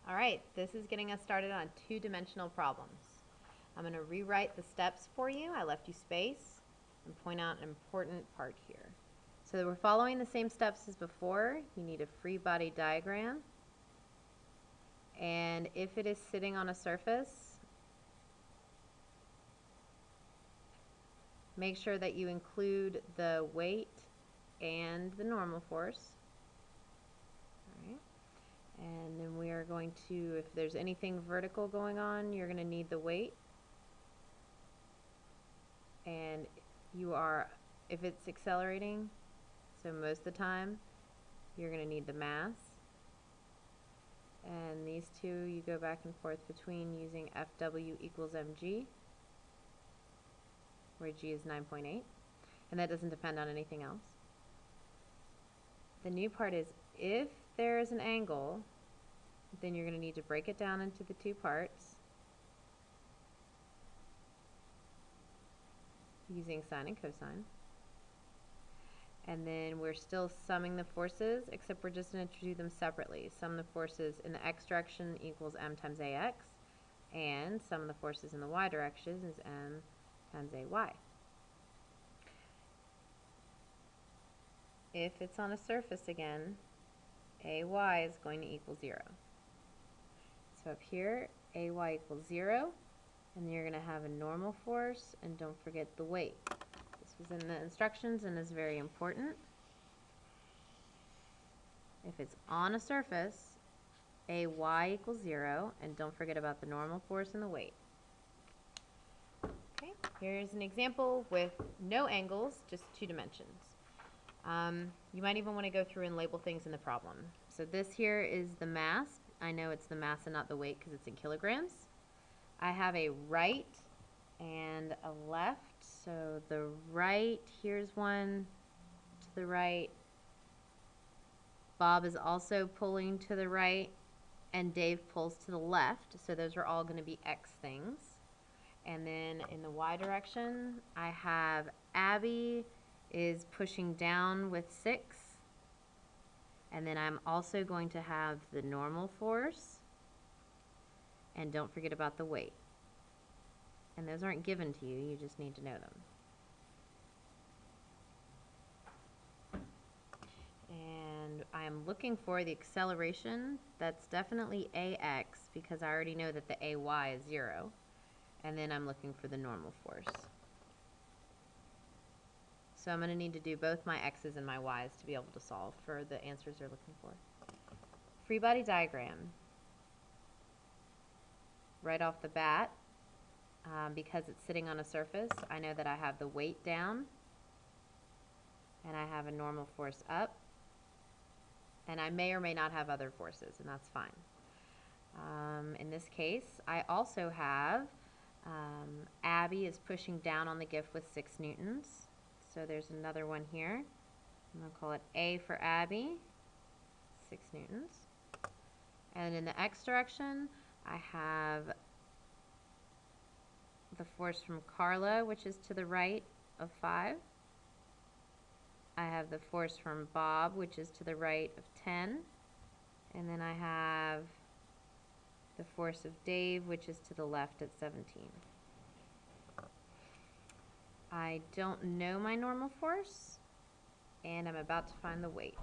All right, this is getting us started on two-dimensional problems. I'm going to rewrite the steps for you. I left you space and point out an important part here. So we're following the same steps as before. You need a free body diagram. And if it is sitting on a surface, make sure that you include the weight and the normal force. All right. And then we are going to, if there's anything vertical going on, you're going to need the weight. And you are, if it's accelerating, so most of the time, you're going to need the mass. And these two you go back and forth between using FW equals mg, where g is 9.8. And that doesn't depend on anything else. The new part is if there is an angle, then you're going to need to break it down into the two parts using sine and cosine. And then we're still summing the forces, except we're just going to do them separately. Sum the forces in the x direction equals m times ax, and sum the forces in the y direction is m times ay. If it's on a surface again, ay is going to equal 0. So up here, ay equals 0, and you're going to have a normal force, and don't forget the weight. This was in the instructions and is very important. If it's on a surface, ay equals 0, and don't forget about the normal force and the weight. Okay, here's an example with no angles, just two dimensions. You might even want to go through and label things in the problem. So this here is the mass. I know it's the mass and not the weight because it's in kilograms. I have a right and a left. So the right, here's one to the right. Bob is also pulling to the right, and Dave pulls to the left. So those are all going to be X things. And then in the Y direction, I have Abby is pushing down with 6. And then I'm also going to have the normal force. And don't forget about the weight. And those aren't given to you, you just need to know them. And I'm looking for the acceleration. That's definitely AX because I already know that the AY is 0. And then I'm looking for the normal force. So I'm going to need to do both my X's and my Y's to be able to solve for the answers they're looking for. Free body diagram. Right off the bat, because it's sitting on a surface, I know that I have the weight down, and I have a normal force up, and I may or may not have other forces, and that's fine. In this case, I also have Abby is pushing down on the gift with 6 newtons. So there's another one here. I'm going to call it A for Abby, 6 newtons. And in the X direction, I have the force from Carla, which is to the right of 5. I have the force from Bob, which is to the right of 10. And then I have the force of Dave, which is to the left at 17. I don't know my normal force, and I'm about to find the weight.